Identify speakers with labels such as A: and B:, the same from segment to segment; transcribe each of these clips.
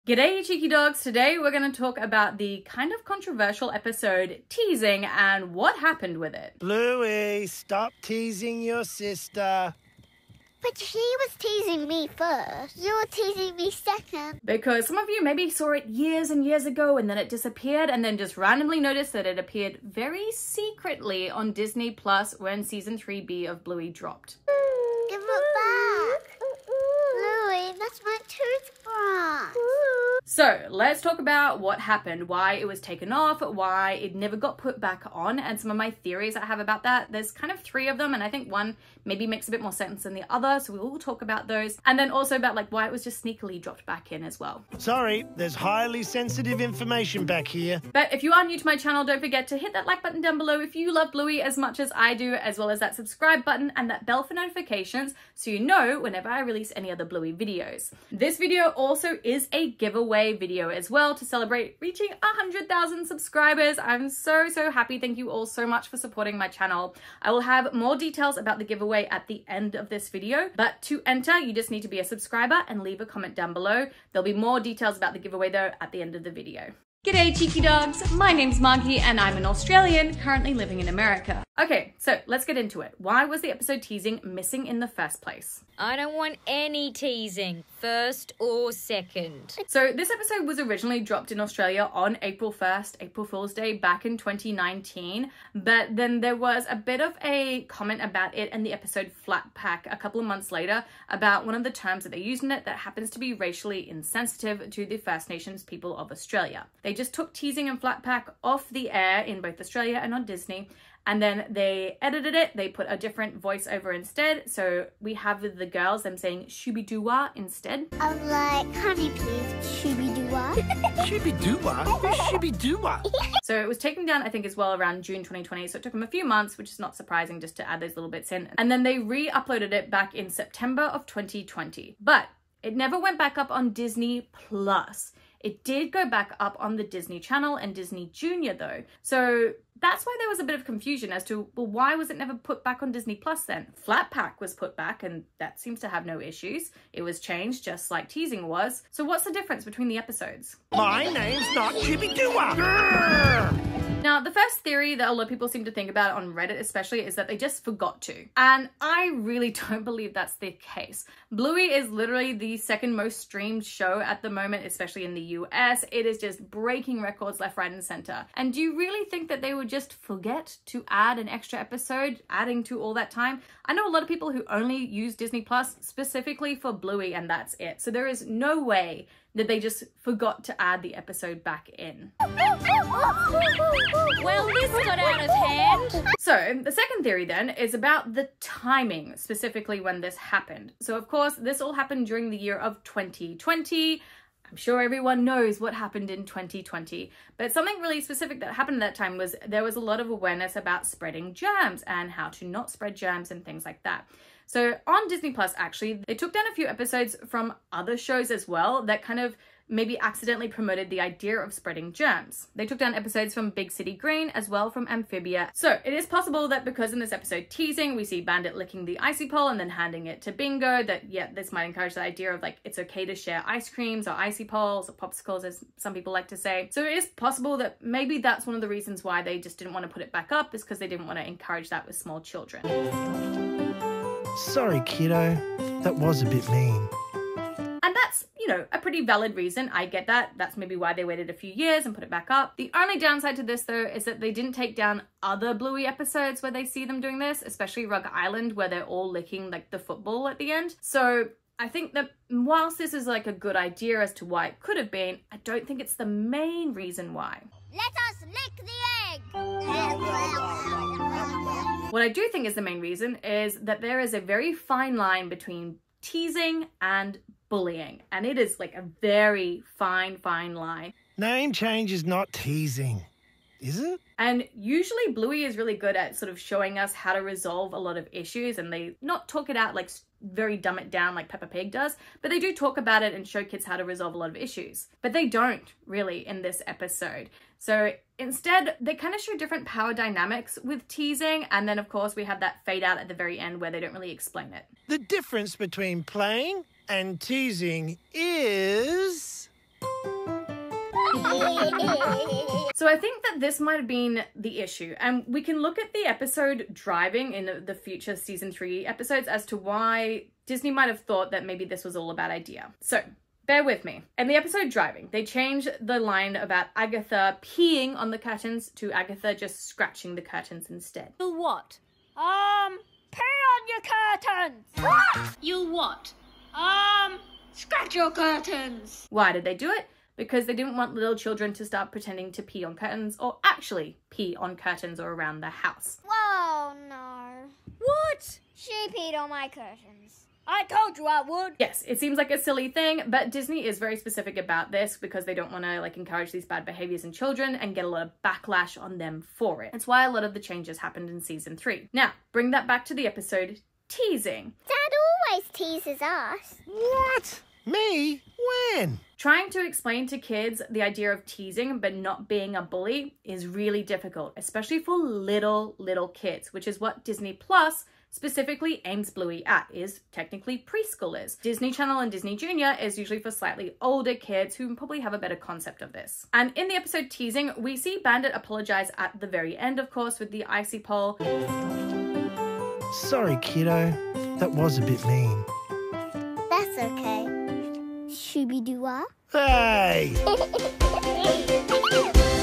A: G'day, cheeky dogs. Today we're going to talk about the kind of controversial episode Teasing and what happened with it.
B: Bluey, stop teasing your sister.
C: But she was teasing me first. You were teasing me second.
A: Because some of you maybe saw it years and years ago and then it disappeared and then just randomly noticed that it appeared very secretly on Disney Plus when season 3B of Bluey dropped.
C: Give it back. Louie, that's my toothbrush.
A: So let's talk about what happened, why it was taken off, why it never got put back on, and some of my theories I have about that. There's kind of 3 of them, and I think one maybe makes a bit more sense than the other, so we will talk about those. And then also about like why it was just sneakily dropped back in as well.
B: Sorry, there's highly sensitive information back here.
A: But if you are new to my channel, don't forget to hit that like button down below if you love Bluey as much as I do, as well as that subscribe button and that bell for notifications so you know whenever I release any other Bluey videos. This video also is a giveaway video as well to celebrate reaching 100,000 subscribers. I'm so happy. Thank you all so much for supporting my channel. I will have more details about the giveaway at the end of this video, but to enter you just need to be a subscriber and leave a comment down below. There'll be more details about the giveaway though at the end of the video. G'day cheeky dogs, my name's Margie and I'm an Australian currently living in America. Okay, so let's get into it. Why was the episode Teasing missing in the first place?
D: I don't want any teasing, first or second.
A: So this episode was originally dropped in Australia on April 1st, April Fool's Day, back in 2019. But then there was a bit of a comment about it in the episode Flat Pack a couple of months later about one of the terms that they used in it that happens to be racially insensitive to the First Nations people of Australia. They just took Teasing and Flat Pack off the air in both Australia and on Disney. And then they edited it, they put a different voiceover instead. So we have the girls, them saying shooby-doo-wah instead.
C: I'm like, honey please, shooby-doo-wah.
B: Shooby-doo-wah? Who's shooby-doo-wah?
A: So it was taken down, I think, as well around June 2020. So it took them a few months, which is not surprising just to add those little bits in. And then they re-uploaded it back in September of 2020. But it never went back up on Disney Plus. It did go back up on the Disney Channel and Disney Junior though. So that's why there was a bit of confusion as to, well, why was it never put back on Disney Plus then? Flat Pack was put back and that seems to have no issues. It was changed just like Teasing was. So what's the difference between the episodes?
B: My name's not Shooby-doo-wah.
A: Now, the first theory that a lot of people seem to think about on Reddit especially is that they just forgot to. And I really don't believe that's the case. Bluey is literally the second most streamed show at the moment, especially in the US. It is just breaking records left, right, and center. And do you really think that they would just forget to add an extra episode, adding to all that time? I know a lot of people who only use Disney Plus specifically for Bluey and that's it. So there is no way that they just forgot to add the episode back in.
D: Well, this got out of hand.
A: So the second theory then is about the timing, specifically when this happened. So of course, this all happened during the year of 2020. I'm sure everyone knows what happened in 2020, but something really specific that happened at that time was there was a lot of awareness about spreading germs and how to not spread germs and things like that. So on Disney Plus, actually, they took down a few episodes from other shows as well that kind of maybe accidentally promoted the idea of spreading germs. They took down episodes from Big City Green as well from Amphibia. So it is possible that because in this episode Teasing, we see Bandit licking the icy pole and then handing it to Bingo, that yeah, this might encourage the idea of like, it's okay to share ice creams or icy poles or popsicles as some people like to say. So it is possible that maybe that's one of the reasons why they just didn't want to put it back up, is because they didn't want to encourage that with small children.
B: Sorry, kiddo. That was a bit mean.
A: And that's, you know, a pretty valid reason. I get that. That's maybe why they waited a few years and put it back up. The only downside to this, though, is that they didn't take down other Bluey episodes where they see them doing this, especially Rug Island, where they're all licking like the football at the end. So I think that whilst this is like a good idea as to why it could have been, I don't think it's the main reason why.
C: Let us lick the egg.
A: What I do think is the main reason is that there is a very fine line between teasing and bullying, and it is like a very fine line.
B: Name change is not teasing, is it?
A: And usually Bluey is really good at sort of showing us how to resolve a lot of issues, and they not talk it out like very dumb it down like Peppa Pig does, but they do talk about it and show kids how to resolve a lot of issues. But they don't really in this episode. So instead, they kind of show different power dynamics with teasing, and then of course we have that fade out at the very end where they don't really explain it.
B: The difference between playing and teasing is
A: So I think that this might have been the issue, and we can look at the episode Driving in the future season 3 episodes as to why Disney might have thought that maybe this was all a bad idea. So bear with me. In the episode Driving, they changed the line about Agatha peeing on the curtains to Agatha just scratching the curtains instead.
D: You'll what?
C: Pee on your curtains.
D: What? You'll what? Scratch your curtains.
A: Why did they do it? Because they didn't want little children to start pretending to pee on curtains or actually pee on curtains or around the house.
C: Whoa, no.
D: What?
C: She peed on my curtains.
D: I told you I would.
A: Yes, it seems like a silly thing, but Disney is very specific about this because they don't want to encourage these bad behaviors in children and get a lot of backlash on them for it. That's why a lot of the changes happened in season 3. Now, bring that back to the episode Teasing.
C: Dad always teases us.
B: What? Me? When?
A: Trying to explain to kids the idea of teasing but not being a bully is really difficult, especially for little kids, which is what Disney Plus specifically aims Bluey at, is technically preschoolers. Disney Channel and Disney Junior is usually for slightly older kids who probably have a better concept of this. And in the episode Teasing, we see Bandit apologize at the very end, of course, with the icy pole.
B: Sorry, kiddo. That was a bit mean.
C: That's okay. Shooby-doo-ah.
B: Hey!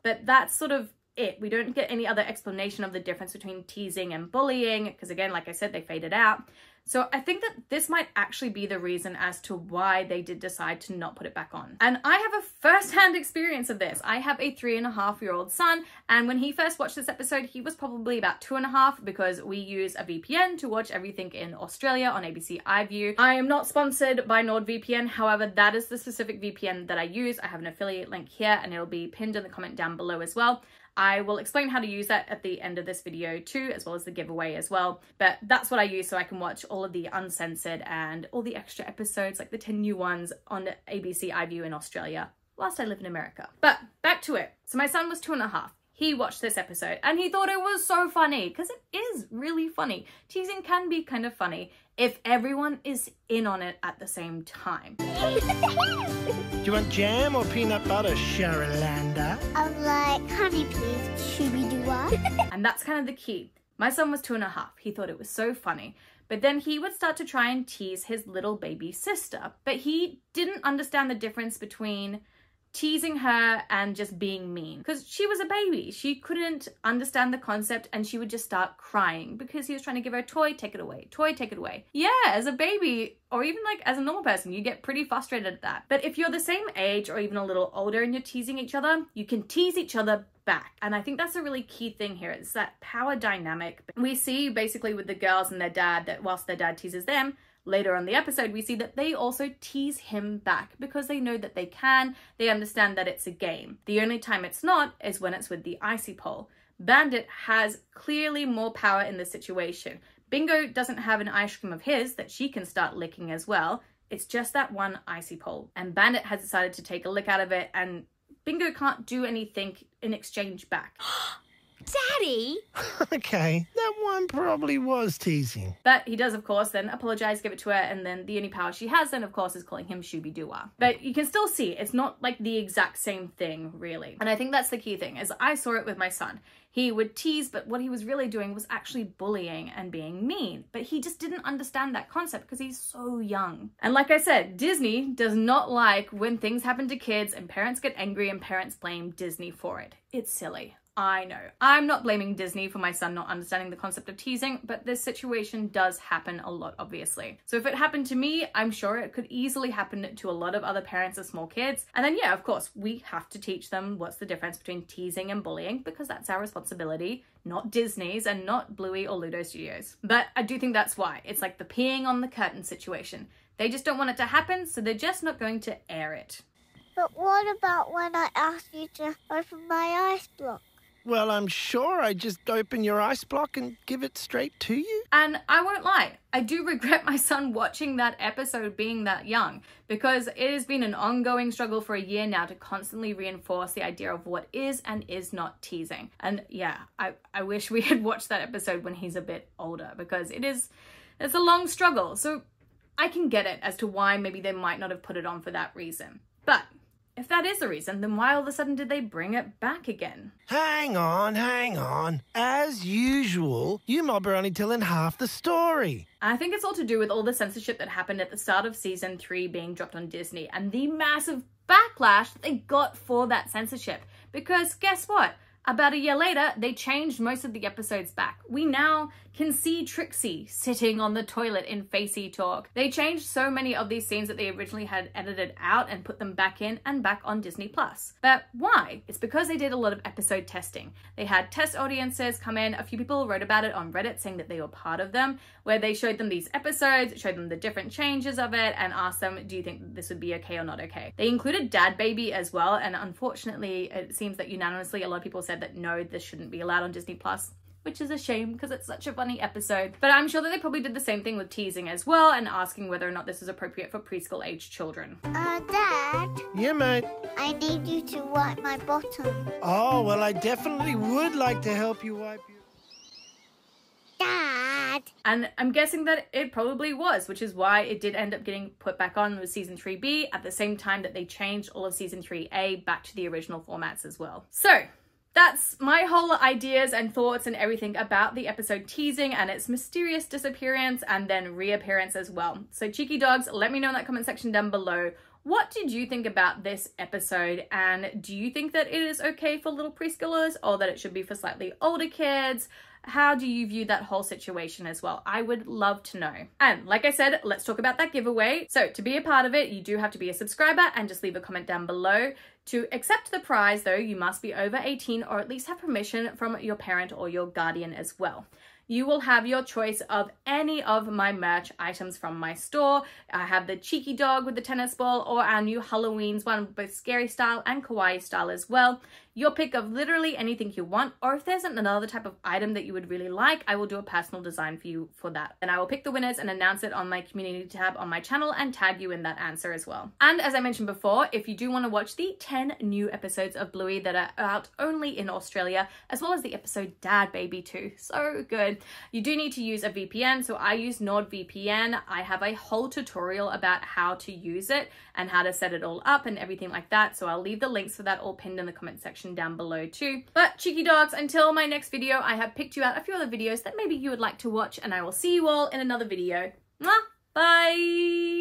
A: But that's sort of it. We don't get any other explanation of the difference between teasing and bullying, because again, like I said, they faded out. So I think that this might actually be the reason as to why they did decide to not put it back on. And I have a first-hand experience of this. I have a 3.5-year-old son, and when he first watched this episode, he was probably about 2.5 because we use a VPN to watch everything in Australia on ABC iView. I am not sponsored by NordVPN, however, that is the specific VPN that I use. I have an affiliate link here, and it'll be pinned in the comment down below as well. I will explain how to use that at the end of this video too, as well as the giveaway as well. But that's what I use so I can watch all of the uncensored and all the extra episodes, like the 10 new ones on ABC iView in Australia, whilst I live in America. But back to it. So my son was 2.5. He watched this episode and he thought it was so funny, because it is really funny. Teasing can be kind of funny if everyone is in on it at the same time.
B: Do you want jam or peanut butter, Sharalanda?
C: I'm like, honey please, Shooby-doo-ah.
A: And that's kind of the key. My son was 2.5. He thought it was so funny. But then he would start to try and tease his little baby sister. But he didn't understand the difference between teasing her and just being mean, because she was a baby. She couldn't understand the concept and she would just start crying because he was trying to give her a toy, take it away, toy, take it away. Yeah, as a baby, or even as a normal person, you get pretty frustrated at that. But if you're the same age or even a little older and you're teasing each other, you can tease each other back. And I think that's a really key thing here. It's that power dynamic. We see basically with the girls and their dad that whilst their dad teases them, later on the episode, we see that they also tease him back because they know that they can. They understand that it's a game. The only time it's not is when it's with the icy pole. Bandit has clearly more power in this situation. Bingo doesn't have an ice cream of his that she can start licking as well. It's just that one icy pole. And Bandit has decided to take a lick out of it, and Bingo can't do anything in exchange back.
D: Daddy?
B: Okay, that one probably was teasing.
A: But he does, of course, then apologize, give it to her, and then the only power she has then, of course, is calling him Shooby-Doo-ah. But you can still see it's not like the exact same thing, really. And I think that's the key thing, is I saw it with my son. He would tease, but what he was really doing was actually bullying and being mean. But he just didn't understand that concept because he's so young. And like I said, Disney does not like when things happen to kids and parents get angry and parents blame Disney for it. It's silly. I know. I'm not blaming Disney for my son not understanding the concept of teasing, but this situation does happen a lot, obviously. So if it happened to me, I'm sure it could easily happen to a lot of other parents of small kids. And then, yeah, of course, we have to teach them what's the difference between teasing and bullying, because that's our responsibility, not Disney's and not Bluey or Ludo Studios. But I do think that's why. It's like the peeing on the curtain situation. They just don't want it to happen, so they're just not going to air it.
C: But what about when I asked you to open my ice block?
B: Well, I'm sure I just open your ice block and give it straight to you.
A: And I won't lie, I do regret my son watching that episode being that young, because it has been an ongoing struggle for a year now to constantly reinforce the idea of what is and is not teasing. And yeah, I wish we had watched that episode when he's a bit older, because it's a long struggle. So I can get it as to why maybe they might not have put it on for that reason. But If that is the reason, then why all of a sudden did they bring it back again?
B: Hang on. As usual, you mob are only telling half the story.
A: I think it's all to do with all the censorship that happened at the start of season 3 being dropped on Disney and the massive backlash that they got for that censorship. Because guess what? About a year later, they changed most of the episodes back. We now can see Trixie sitting on the toilet in Facey Talk. They changed so many of these scenes that they originally had edited out and put them back in and back on Disney+. But why? It's because they did a lot of episode testing. They had test audiences come in. A few people wrote about it on Reddit saying that they were part of them, where they showed them these episodes, showed them the different changes of it, and asked them, do you think that this would be okay or not okay? They included Dad Baby as well, and unfortunately, it seems that unanimously a lot of people said that no, this shouldn't be allowed on Disney+. Which is a shame because it's such a funny episode. But I'm sure that they probably did the same thing with teasing as well and asking whether or not this is appropriate for preschool age children.
C: Dad,
B: Yeah, mate.
C: I need you to wipe my bottom.
B: Oh, well, I definitely would like to help you wipe your...
C: Dad!
A: And I'm guessing that it probably was, which is why it did end up getting put back on with season 3B at the same time that they changed all of season 3A back to the original formats as well. So, that's my whole ideas and thoughts and everything about the episode teasing and its mysterious disappearance and then reappearance as well. So cheeky dogs, let me know in that comment section down below. What did you think about this episode? And do you think that it is okay for little preschoolers or that it should be for slightly older kids? How do you view that whole situation as well? I would love to know. And like I said, let's talk about that giveaway. So to be a part of it, you do have to be a subscriber and just leave a comment down below. To accept the prize though, you must be over 18 or at least have permission from your parent or your guardian as well. You will have your choice of any of my merch items from my store. I have the cheeky dog with the tennis ball or our new Halloween's one, both scary style and kawaii style as well. Your pick of literally anything you want, or if there's another type of item that you would really like, I will do a personal design for you for that. And I will pick the winners and announce it on my community tab on my channel and tag you in that answer as well. And as I mentioned before, if you do want to watch the 10 new episodes of Bluey that are out only in Australia, as well as the episode Dad Baby too, so good, you do need to use a VPN. So I use NordVPN. I have a whole tutorial about how to use it and how to set it all up and everything like that. So I'll leave the links for that all pinned in the comment section down below too. But cheeky dogs, until my next video, I have picked you out a few other videos that maybe you would like to watch, and I will see you all in another video. Mwah! Bye!